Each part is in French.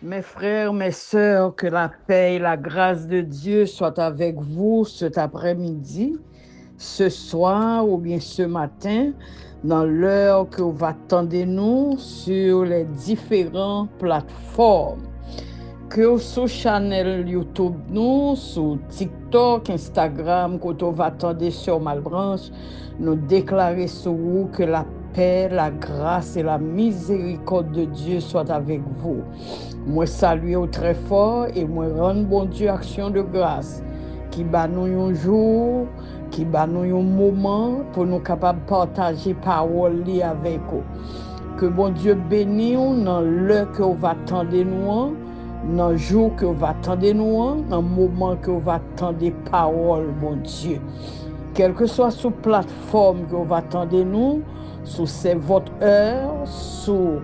Mes frères, mes sœurs, que la paix et la grâce de Dieu soient avec vous cet après-midi, ce soir ou bien ce matin, dans l'heure que vous attendez-nous sur les différentes plateformes. Que sur channel YouTube nous, sur TikTok, Instagram, que vous attendez sur Malbranche, nous déclarer sur vous que la paix, la grâce et la miséricorde de Dieu soient avec vous. Moi salue au très fort et moi rendre bon Dieu action de grâce qui bat nous un jour, qui bat nous un moment pour nous capables de partager parole avec vous. Que bon Dieu bénisse dans l'heure que vous attendez nous, dans le jour que vous attendez nous, dans le moment que vous attendez parole, bon Dieu. Quelle que soit sur plateforme que vous attendez nous, sur c'est votre heure, sur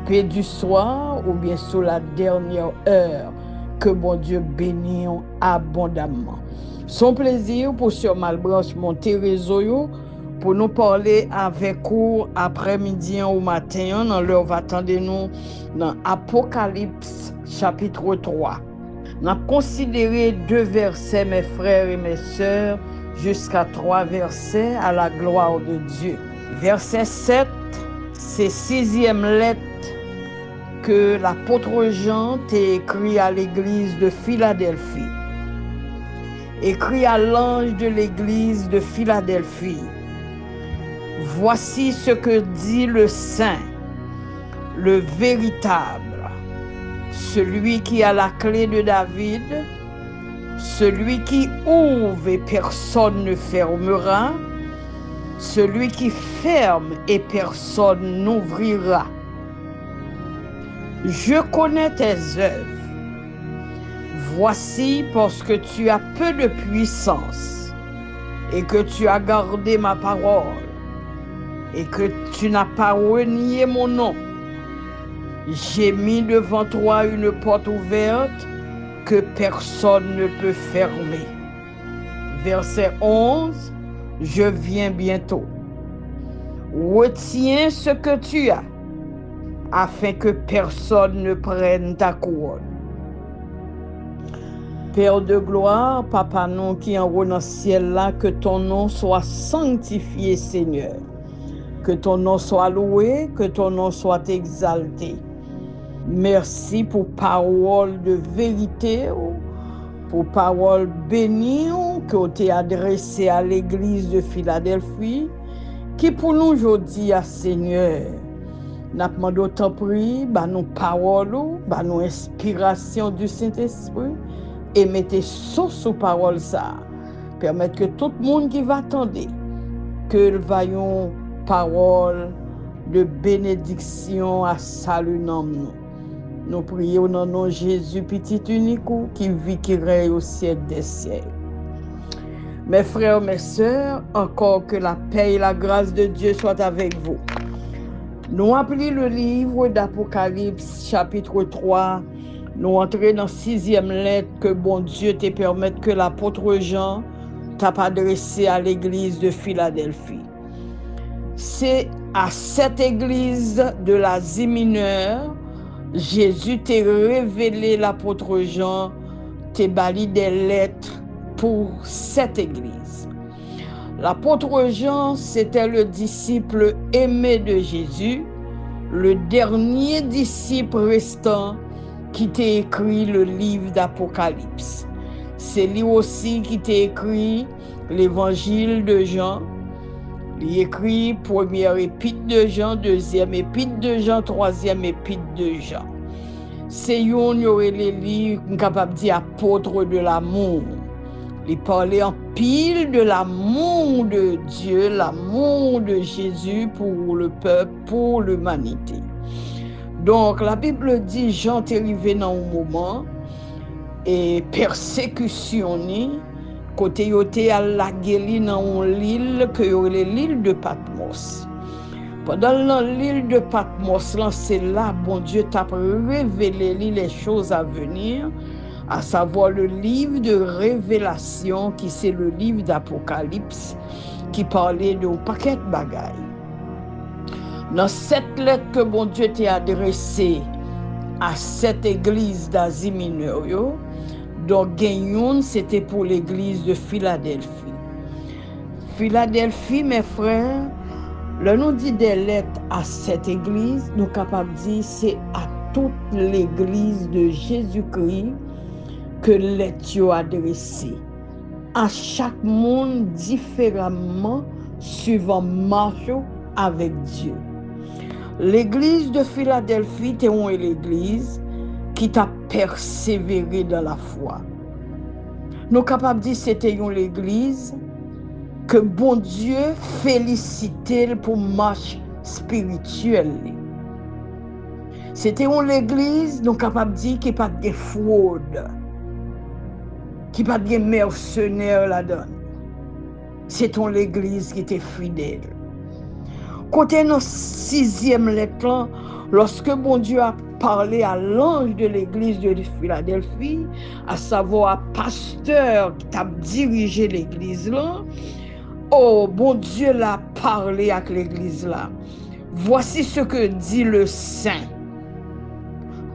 paix du soir ou bien sur la dernière heure, que bon Dieu bénisse abondamment. Son plaisir pour sur Malbranche monter réseau pour nous parler avec vous après-midi ou matin dans l'heure va attendre nous dans Apocalypse chapitre 3. Nous avons considéré 2 versets, mes frères et mes sœurs, jusqu'à 3 versets à la gloire de Dieu. Verset 7, c'est 6e lettre que l'apôtre Jean t'a écrit à l'église de Philadelphie. Écrit à l'ange de l'église de Philadelphie. Voici ce que dit le Saint, le véritable, celui qui a la clé de David, celui qui ouvre et personne ne fermera, celui qui ferme et personne n'ouvrira. Je connais tes œuvres. Voici parce que tu as peu de puissance et que tu as gardé ma parole et que tu n'as pas renié mon nom. J'ai mis devant toi une porte ouverte que personne ne peut fermer. Verset 11, je viens bientôt. Retiens ce que tu as, afin que personne ne prenne ta couronne. Père de gloire, Papa non qui en haut dans le ciel là, que ton nom soit sanctifié, Seigneur. Que ton nom soit loué, que ton nom soit exalté. Merci pour parole de vérité, pour parole bénie que tu as adressée à l'église de Philadelphie, qui pour nous aujourd'hui, Seigneur, nous demandons ton prix, nos paroles, nos inspirations du Saint-Esprit, et mettez sous parole ça. Permettre que tout le monde qui va attendre, que vaillons parole de bénédiction à salut dans nous. Nous prions dans le nom de Jésus, petit unique, qui vit, qui règne au ciel des siècles. Mes frères, mes sœurs, encore que la paix et la grâce de Dieu soient avec vous. Nous appelons le livre d'Apocalypse, chapitre 3. Nous entrons dans 6e lettre que bon Dieu te permette que l'apôtre Jean t'a adressé à l'église de Philadelphie. C'est à cette église de l'Asie mineure, Jésus t'a révélé l'apôtre Jean, t'a bali des lettres pour cette église. L'apôtre Jean, c'était le disciple aimé de Jésus, le dernier disciple restant qui t'a écrit le livre d'Apocalypse. C'est lui aussi qui t'a écrit l'évangile de Jean. Il écrit première épître de Jean, deuxième épître de Jean, troisième épître de Jean. C'est yon les livres capable de dire apôtre de l'amour. Il parlait en pile de l'amour de Dieu, l'amour de Jésus pour le peuple, pour l'humanité. Donc la Bible dit Jean est arrivé dans un moment et persécution côté yoté à la guéli dans l'île que l'île de Patmos. Pendant l'île de Patmos, c'est là bon Dieu t'a révélé les choses à venir, à savoir le livre de révélation qui c'est le livre d'Apocalypse qui parlait de un paquet de bagailles. Dans cette lettre que bon Dieu t'a adressée à 7 églises d'Asie mineure. Donc, c'était pour l'église de Philadelphie. Philadelphie, mes frères, là nous dit des lettres à cette église, nous sommes capables de dire c'est à toute l'église de Jésus-Christ que lettres sont adressées. À chaque monde différemment, suivant marche avec Dieu. L'église de Philadelphie était l'église qui t'a persévéré dans la foi. Nous sommes capables de dire que c'était l'église que bon Dieu félicite pour marche spirituelle. C'était l'église, nous sommes capables de dire qu'il n'y a pas de fraude, qu'il n'y a pas de mercenaires là-dedans. C'est l'église qui était fidèle. Côté nos 6e lettre, lorsque bon Dieu a parlé à l'ange de l'église de Philadelphie, à savoir pasteur qui a dirigé l'église là, oh bon Dieu l'a parlé avec l'église là. Voici ce que dit le Saint,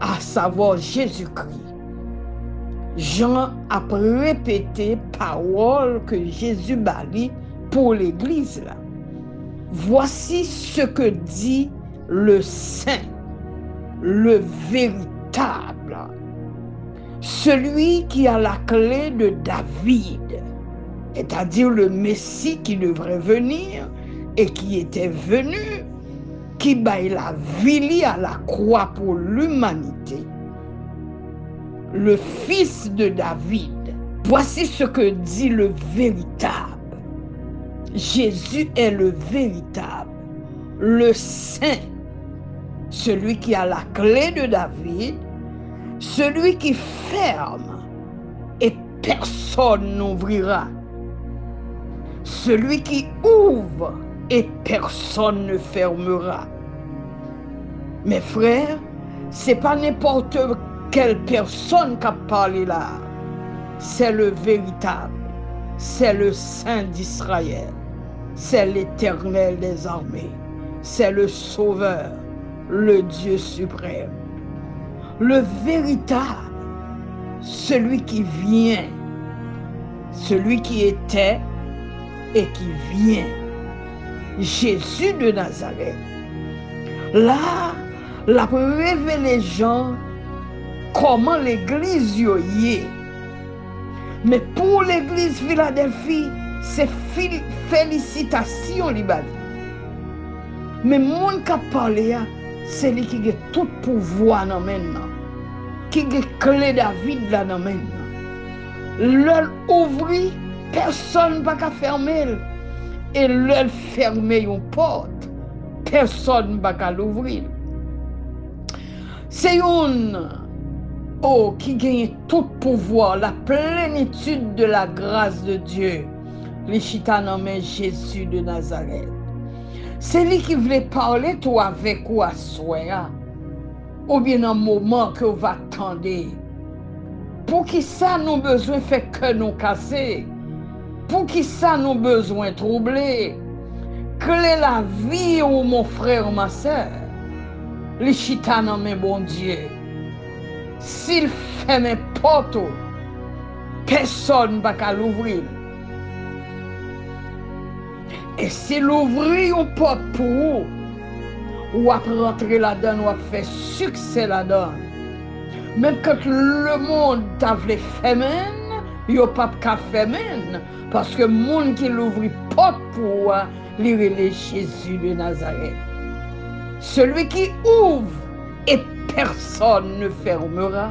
à savoir Jésus-Christ. Jean a répété parole que Jésus bali pour l'église là. Voici ce que dit le Saint, le véritable, celui qui a la clé de David, c'est-à-dire le Messie qui devrait venir et qui était venu, qui baille la vie à la croix pour l'humanité. Le fils de David. Voici ce que dit le véritable. Jésus est le véritable, le Saint, celui qui a la clé de David, celui qui ferme et personne n'ouvrira, celui qui ouvre et personne ne fermera. Mes frères, c'est pas n'importe quelle personne qui a parlé là, c'est le véritable, c'est le Saint d'Israël. C'est l'Éternel des armées, c'est le Sauveur, le Dieu suprême, le véritable, celui qui vient, celui qui était et qui vient, Jésus de Nazareth. Là, la révèle les gens comment l'église y est. Mais pour l'église Philadelphie, c'est félicitations libali. Mais mon qui a parlé, c'est lui qui a tout pouvoir dans maintenant, qui a clé David là dans maintenant. L'œil ouvri, personne ne va fermer. Et l'œil fermé une porte, personne ne va l'ouvrir. C'est une qui gagne tout pouvoir, la plénitude de la grâce de Dieu. Les chita nommé Jésus de Nazareth. C'est lui qui voulait parler toi avec ou à soi, ou bien un moment que vous attendez. Pour qui ça nous besoin fait que nous casser? Pour qui ça nous besoin troubler? Quelle est la vie ou mon frère ou ma soeur? Les chita nommé bon Dieu. S'il fait mes portes, personne ne va l'ouvrir. Et s'il ouvre une porte pour vous, ou après rentrer là-dedans, ou après faire succès là-dedans, même quand le monde t'a voulu faire, il n'y a pas de faire, parce que le monde qui l'ouvre porte pour vous, il est Jésus de Nazareth. Celui qui ouvre et personne ne fermera.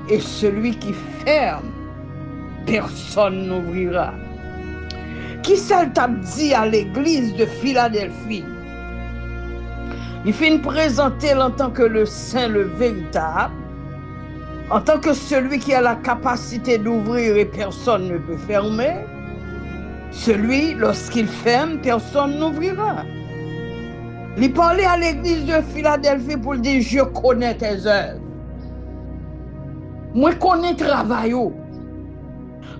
Et celui qui ferme, personne n'ouvrira. Qui ça t'a dit à l'église de Philadelphie? Il fait présenter en tant que le Saint, le véritable, en tant que celui qui a la capacité d'ouvrir et personne ne peut fermer. Celui, lorsqu'il ferme, personne n'ouvrira. Il parlait à l'église de Philadelphie pour dire: je connais tes œuvres. Moi connais travail.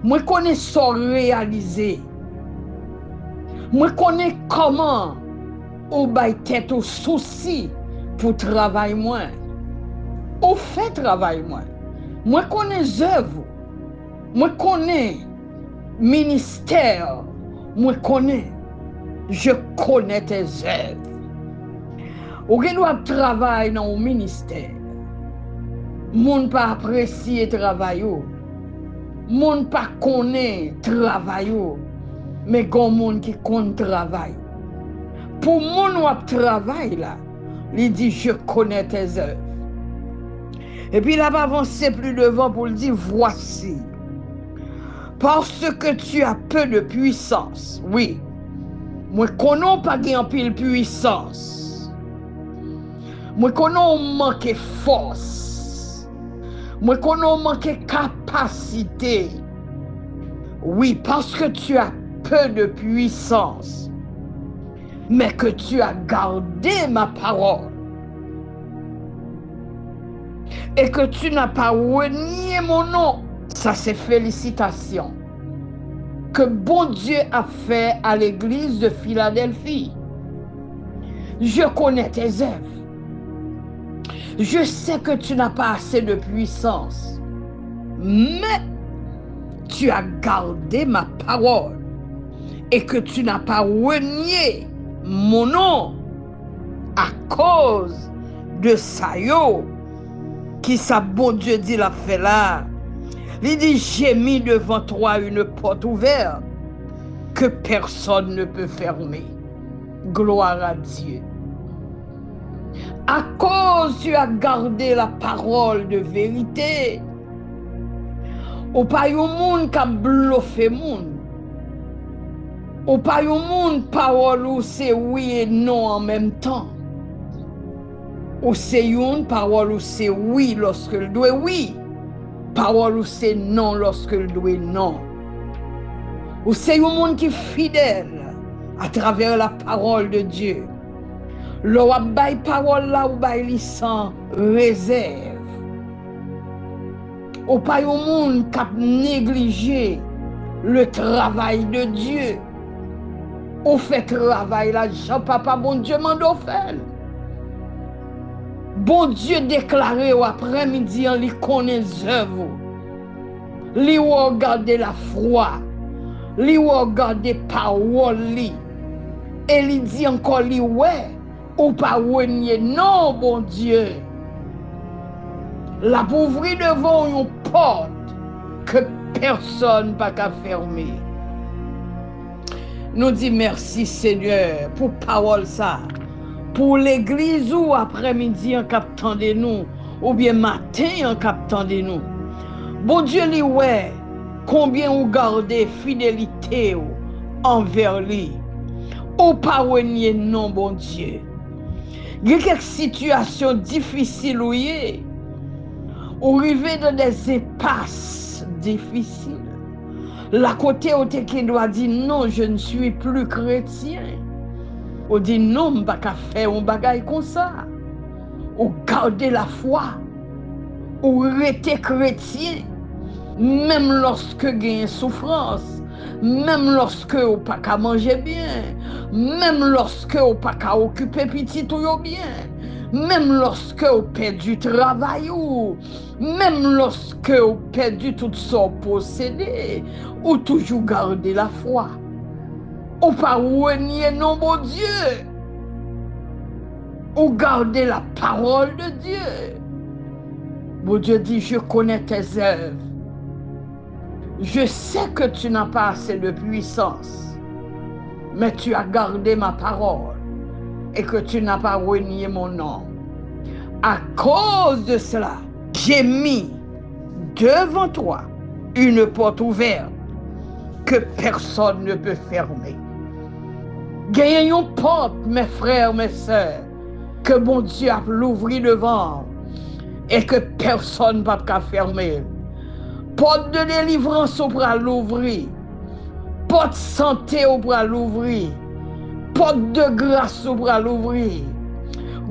Moi connais son réalisé. Moi connais comment ou bail tête au souci pour travailler moins. Ou fait travail moi. Moi connais œuvre. Moi connais ministère. Moi connais. Je connais tes œuvres. Ou gen doit travailler dans le ministère. Moun pas apprécier travail ou. Moun pas connaît travail ou. Mais gon moun qui connaît travail. Pour moun wap travail là, il dit je connais tes œuvres. Et puis il a pas avancé plus devant pour le dire voici. Parce que tu as peu de puissance. Oui. Moi connais pas gen pile puissance. Moi connais manque force. Moi connais manque capacité. Oui, parce que tu as peu de puissance. Mais que tu as gardé ma parole. Et que tu n'as pas renié mon nom. Ça, c'est félicitations. Que bon Dieu a fait à l'église de Philadelphie. Je connais tes œuvres. Je sais que tu n'as pas assez de puissance. Mais tu as gardé ma parole. Et que tu n'as pas renié mon nom à cause de ça yo. Qui ça, bon Dieu dit l'a fait là. Il dit, j'ai mis devant toi une porte ouverte que personne ne peut fermer. Gloire à Dieu. À cause tu as gardé la parole de vérité. Ou pas yon moun qui a bluffé moun. Ou pas yon moun parole ou c'est oui et non en même temps. Ou c'est une parole ou c'est oui lorsque le doit oui. Parole ou c'est non lorsque le doit non. Ou c'est un monde qui est fidèle à travers la parole de Dieu. Le wap bay parole là ou bay li sans réserve. Ou pas un monde qui a négligé le travail de Dieu. Ou fait travail là, Jean-Papa, bon Dieu m'en fait. Bon Dieu déclaré au après-midi, il connaît les œuvres. Il regarde la foi. Il regarde les paroles. Et il dit encore, ouais, ou pas renier. Non, bon Dieu. La pauvreté devant une porte que personne n'a qu'à fermer. Nous disons merci Seigneur pour parole ça. Pour l'église ou après-midi en captant de nous, ou bien matin en captant de nous. Bon Dieu lui ouais, combien vous gardez fidélité envers lui. Ou pas renier non bon Dieu. Il y a quelques situations difficiles ou arriver dans des impasses difficiles. La côté où qui doit dire non, je ne suis plus chrétien. Ou dit non, je ne peux pas faire un bagage comme ça. Ou garder la foi. Ou rester chrétien. Même lorsque il y a une souffrance. Même lorsque vous ne pouvez pas manger bien. Même lorsque vous ne pouvez pas occuper petit ou bien. Même lorsque vous perdez du travail. Même lorsque vous perdez tout ce possédé. Ou toujours garder la foi. Ou pas renier non bon Dieu. Ou garder la parole de Dieu. Bon Dieu dit, je connais tes œuvres. Je sais que tu n'as pas assez de puissance. Mais tu as gardé ma parole. Et que tu n'as pas renié mon nom. À cause de cela, j'ai mis devant toi une porte ouverte que personne ne peut fermer. Gagnez une porte, mes frères, mes sœurs, que bon Dieu a l'ouvert devant et que personne ne peut fermer. Porte de délivrance au bras l'ouvrir. Porte de santé au bras l'ouvrir. Porte de grâce au bras l'ouvrir.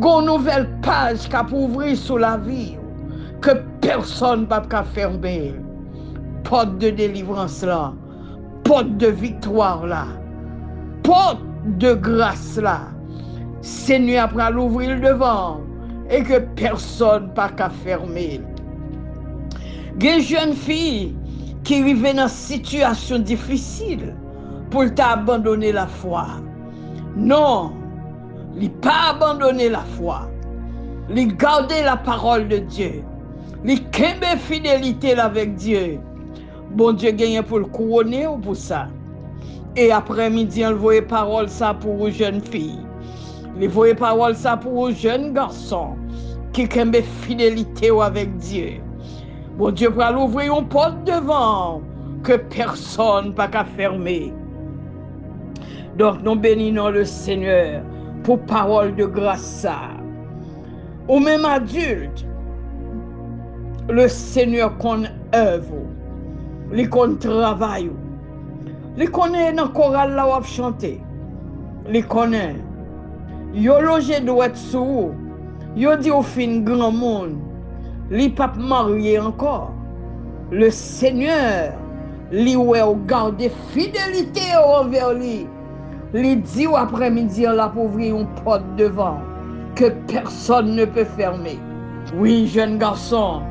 Une nouvelle page qu'a pour ouvrir sur la vie que personne ne peut fermer. Porte de délivrance là. Porte de victoire là. Porte de grâce là. Seigneur après l'ouvrir devant et que personne pas qu'à fermer. Des jeunes filles qui arrivent dans une situation difficile pour t'abandonner la foi. Non, ils pas abandonner la foi. Ils garder la parole de Dieu. Ils kembe fidélité avec Dieu. Bon Dieu gagne pour le couronner ou pour ça. Et après-midi, on voit parole ça pour une jeune fille. Il voit parole ça pour un jeune garçon qui kembe fidélité avec Dieu. Bon Dieu va l'ouvrir une porte devant que personne pas qu'à fermer. Donc nous bénissons le Seigneur pour parole de grâce ça. Ou même adulte, le Seigneur qu'on œuvre, il qu'on travaille, il connaît dans le choral là où on chanter, il connaît. Yo loge doit sou, yo dit au fin grand monde, li pas marié encore. Le Seigneur, li ouais garder fidélité envers lui. Li dit après-midi la pour ouvrir une porte devant que personne ne peut fermer. Oui, jeune garçon,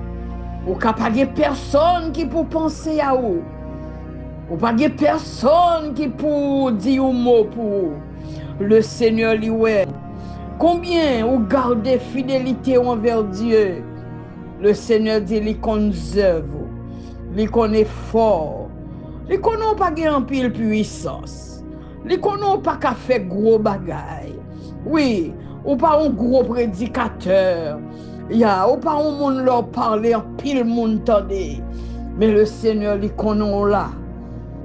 ou ka pas de personne qui pour penser à vous. Ou pas de personne qui pour dire un mot pour vous. Le Seigneur lui ouais. Combien vous gardez fidélité envers Dieu? Le Seigneur dit qu'il conserve, il connaît fort, il connaît pas en pile puissance, il connaît pas qu'à faire gros bagaille. Oui, ou pas un gros prédicateur, ou pas un monde leur parler en pile monde tendez. Mais le Seigneur il connaît là.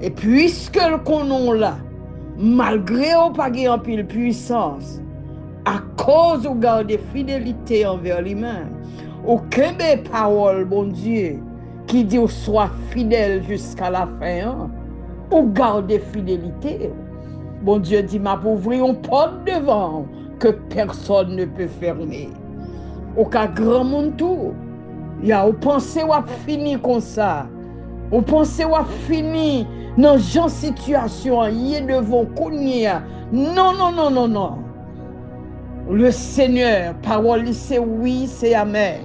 Et puisque le connaît là, malgré ou pas en pile puissance, à cause ou garder fidélité envers lui-même, aucune parole, bon Dieu, qui dit sois fidèle jusqu'à la fin, hein? Ou garder fidélité. Bon Dieu dit m'a ouvrir une porte devant que personne ne peut fermer. Au cas grand monde tout, ya ou pensez ou a fini comme ça. Ou pensez ou a fini dans genre situation y est devant kounia. Non non non non non. Le Seigneur, parole c'est oui, c'est amen.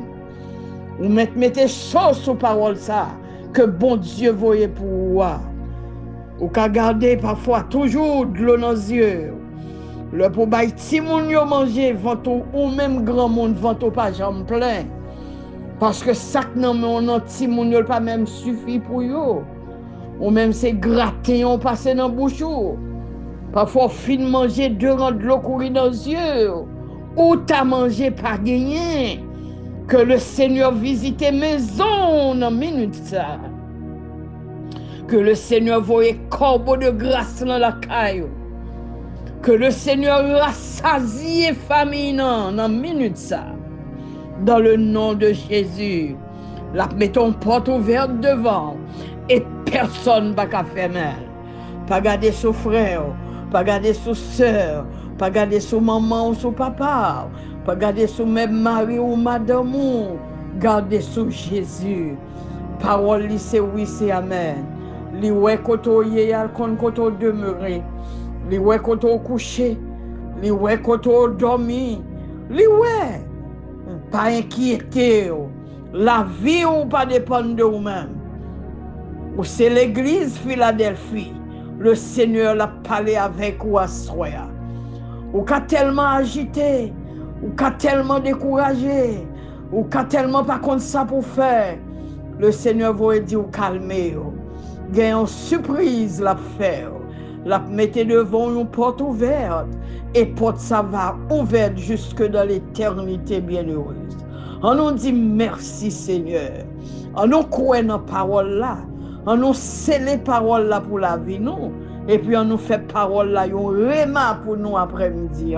Ou mettez chose sur parole ça que bon Dieu voyait pour vous. Ou qu'à garder parfois toujours de l'eau dans les yeux. Le pour bailler ti moun yo manger vanto ou même grand monde vanto pas jambe plein. Parce que ça non mais on ti moun yo pas même suffit pour yo. Ou même c'est gratter on passer dans bouche. Parfois fin manger deux rangs de l'eau courir dans les yeux. Ou t'as mangé pas gagné. Que le Seigneur visite maison dans minute ça. Que le Seigneur voyait corbeau de grâce dans la caille. Que le Seigneur rassasie famille dans minute ça. Dans le nom de Jésus, la mettons porte ouverte devant et personne va qu'à faire mal. Pas garder son frère, pas garder son soeur, pas garder son maman ou son papa, pas garder son même mari ou madame ou garder son Jésus. Parole c'est oui, c'est amen. Li ouais koto yé al kon koto demeurer. Li ouais koto coucher. Li ouais koto dormir. Li ouais pas inquiéter. La vie ou pas dépendre de vous-même. Ou c'est l'église Philadelphie. Le Seigneur l'a parlé avec ou à soi. Ou qu'a tellement agité, ou qu'a tellement découragé, ou qu'a tellement pas contre ça pour faire. Le Seigneur va dire calmez. Il y a une surprise la faire. La mettez devant une porte ouverte et porte ça va ouverte jusque dans l'éternité bienheureuse. On nous dit merci Seigneur. On nous croit dans la parole là. On nous scelle parole là pour la vie nous. Et puis on nous fait parole là, yon rema pour nous après-midi.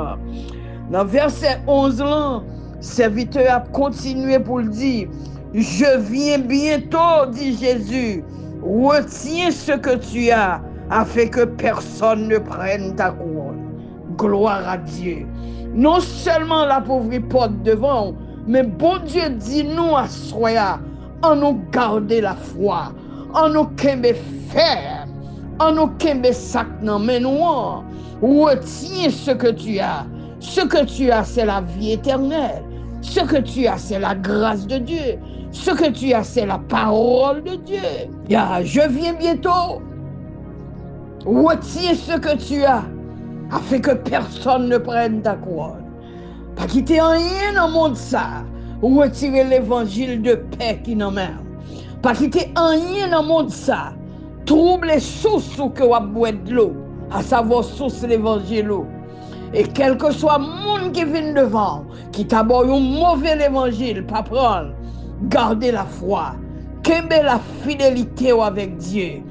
Dans verset 11 là, serviteur a continué pour le dire. Je viens bientôt, dit Jésus. Retiens ce que tu as, afin que personne ne prenne ta couronne. Gloire à Dieu. Non seulement la pauvre porte devant, mais bon Dieu dit nous à soi, en nous garder la foi, en nous kembe ferme, en nous kembe sac nan men nous. Retiens ce que tu as. Ce que tu as, c'est la vie éternelle. Ce que tu as, c'est la grâce de Dieu. Ce que tu as, c'est la parole de Dieu. Je viens bientôt. Retire ce que tu as, afin que personne ne prenne ta couronne. Pas quitter rien dans le monde ça. Retirer l'évangile de paix qui n'en mène. Pas quitter rien dans le monde ça. Trouble les sources que vous boire de l'eau, à savoir source l'évangile. Et quel que soit le monde qui vient devant, qui t'a un mauvais évangile, pas prendre, gardez la foi, qu'aimer la fidélité avec Dieu.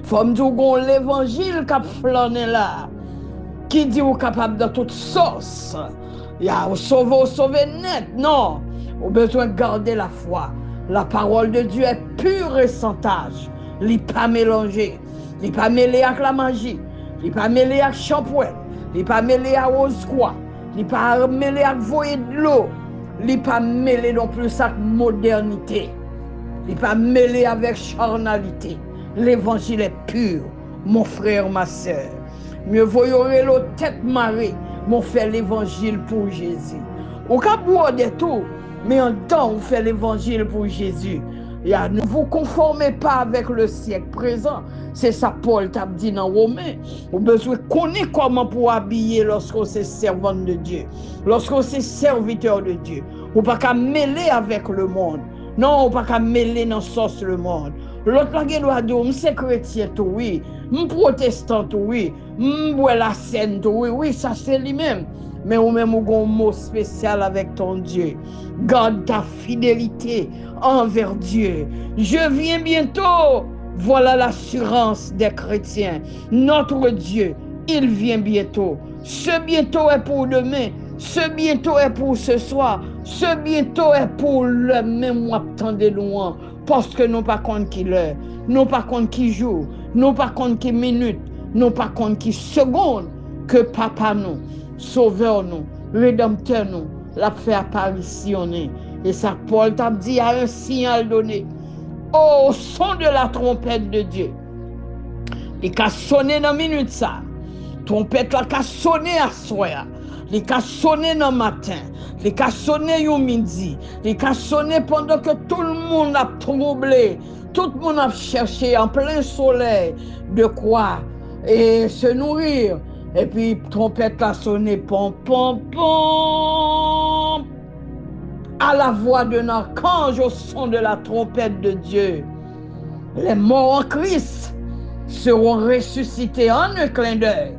Faut me dire qu'on l'évangile qui a flâné là, qui dit ou capable de toute sauce. Sauver net, non. On a besoin de garder la foi. La parole de Dieu est pure et sans tache. Il n'est pas mélangé. Il n'est pas mêlé avec la magie. Il n'est pas mêlé avec shampoing. Il n'est pas mêlé à rose quoi. Il n'est pas mêlé avec voyer de l'eau. Il n'est pas mêlé non plus avec modernité. Il n'est pas mêlé avec charnalité. L'évangile est pur, mon frère, ma soeur. Mieux vaut y aurait l'autre tête marée, mon fait l'évangile pour Jésus. Au cas boire de tout, mais en temps, on fait l'évangile pour Jésus. Ne vous conformez pas avec le siècle présent. C'est ça Paul t'a dit dans Romains. On a besoin de connaître comment pour habiller lorsqu'on est servant de Dieu. Lorsqu'on est serviteur de Dieu. On ne peut pas mêler avec le monde. Non, on ne peut pas mêler dans sauce le monde. L'autre qui doit dire, je suis chrétien, oui. Je suis protestant, oui. Je suis la scène, oui. Oui, ça c'est lui-même. Mais ou même un mot spécial avec ton Dieu. Garde ta fidélité envers Dieu. Je viens bientôt. Voilà l'assurance des chrétiens. Notre Dieu, il vient bientôt. Ce bientôt est pour demain. Ce bientôt est pour ce soir. Ce bientôt est pour le même mois de loin. Parce que nous pas compte qui l'heure. Nous pas compte qui jour. Nous pas compte qui minute. Nous pas compte qui seconde. Que papa nous, sauveur nous, rédempteur nous, l'a fait apparitionner. Et ça, Paul t'a dit à un signal donné. Au son de la trompette de Dieu. Il a sonné dans la minute ça. Trompette là a sonné à soir. Il a sonné dans le matin. Il a sonné au midi. Il a sonné pendant que tout le monde a troublé. Tout le monde a cherché en plein soleil de quoi et se nourrir. Et puis trompette a sonné pom pom pom. À la voix d'un archange au son de la trompette de Dieu. Les morts en Christ seront ressuscités en un clin d'œil.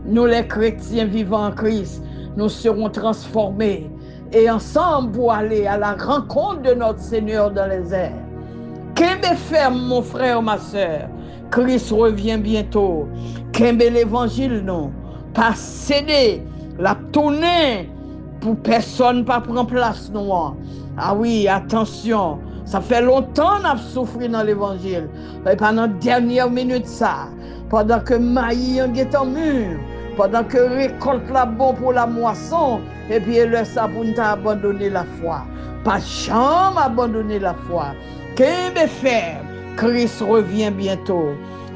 Nous les chrétiens vivant en Christ, nous serons transformés et ensemble pour aller à la rencontre de notre Seigneur dans les airs. Qu'aimez ferme mon frère, ma soeur. Christ revient bientôt. Qu'aimez l'évangile non. Pas céder, la tourner. Pour personne pas prendre place nous. Ah oui, attention, ça fait longtemps qu'on a souffert dans l'évangile. Et pendant la dernière minute ça, pendant que maïs est en mur, pendant que récolte la bon pour la moisson, et puis le ça pour nous abandonner la foi. Pas jamais abandonner la foi. Qu'est-ce faire? Christ revient bientôt.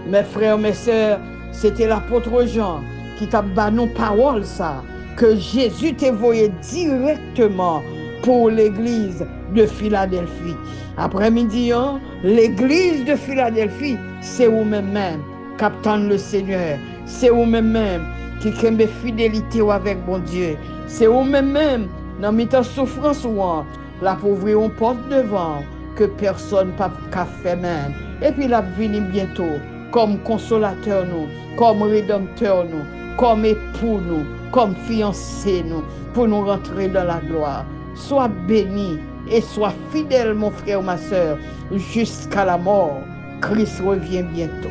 Mes frères, mes sœurs, c'était l'apôtre Jean qui t'a donné nos paroles ça. Que Jésus t'a envoyé directement pour l'église de Philadelphie. Après-midi, l'église de Philadelphie, c'est vous-même captant le Seigneur. C'est vous-même qui aime fidélité avec bon Dieu. C'est vous-même dans mes souffrance la pauvreté on porte devant que personne pas fait même. Et puis la venir bientôt comme consolateur nous, comme rédempteur nous, comme époux nous, comme fiancés nous, pour nous rentrer dans la gloire. Sois béni et sois fidèle, mon frère, ma soeur, jusqu'à la mort. Christ revient bientôt.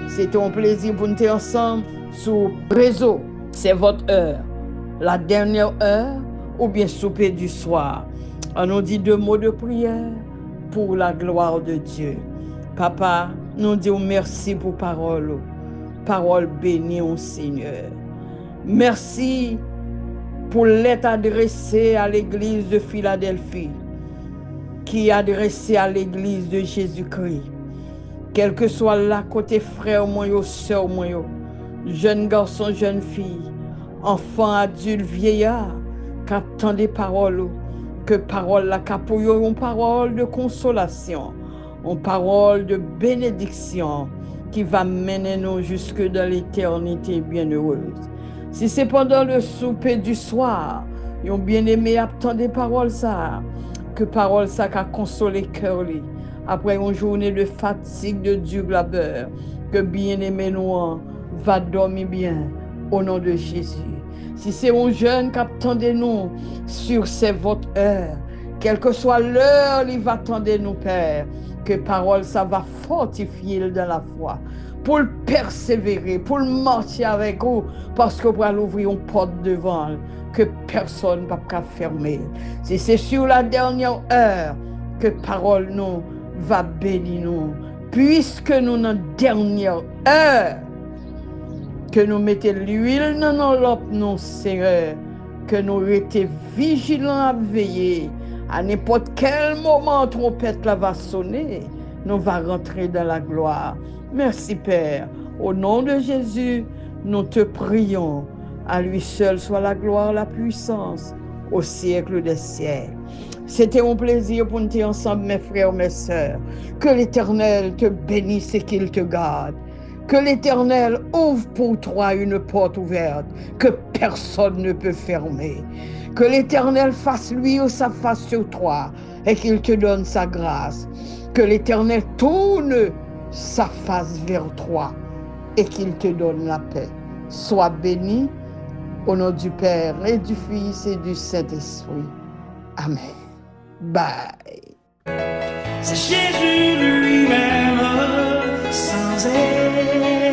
C'était un plaisir pour nous être ensemble sur le réseau. C'est votre heure, la dernière heure ou bien souper du soir. On nous dit 2 mots de prière pour la gloire de Dieu. Papa, nous disons merci pour parole. Parole bénie au Seigneur. Merci pour l'être adressé à l'église de Philadelphie, qui est adressé à l'église de Jésus-Christ. Quel que soit là, côté frère, moi, soeur, moi, jeune garçon, jeune fille, enfant, adulte, vieillard, qui attend des paroles, Que parole la capouille, une parole de consolation, une parole de bénédiction qui va mener nous jusque dans l'éternité bienheureuse. Si c'est pendant le souper du soir, yon bien-aimé attend des paroles ça, que parole ça qu'a consolé cœur li. Après une journée de fatigue, de dur labeur, que bien-aimé nous va dormir bien au nom de Jésus. Si c'est un jeune qui attendait nous sur votre heure, quelle que soit l'heure, il va attendre nous, Père, que parole ça va fortifier dans la foi, pour le persévérer, pour le marcher avec vous, parce que pour ouvrir une porte devant, que personne ne peut fermer. Si c'est sur la dernière heure, que parole nous va bénir nous, puisque nous dans la dernière heure, que nous mettons l'huile dans nos lopes, nos Seigneur, que nous restions vigilants à veiller. À n'importe quel moment, trompette là va sonner, nous va rentrer dans la gloire. Merci Père. Au nom de Jésus, nous te prions. À lui seul soit la gloire, la puissance, au siècle des siècles. C'était un plaisir pour nous être ensemble, mes frères, mes sœurs. Que l'Éternel te bénisse et qu'il te garde. Que l'Éternel ouvre pour toi une porte ouverte que personne ne peut fermer. Que l'Éternel fasse lui ou sa face sur toi et qu'il te donne sa grâce. Que l'Éternel tourne sa face vers toi et qu'il te donne la paix. Sois béni au nom du Père et du Fils et du Saint-Esprit. Amen. Bye. C'est Jésus lui-même sans elle.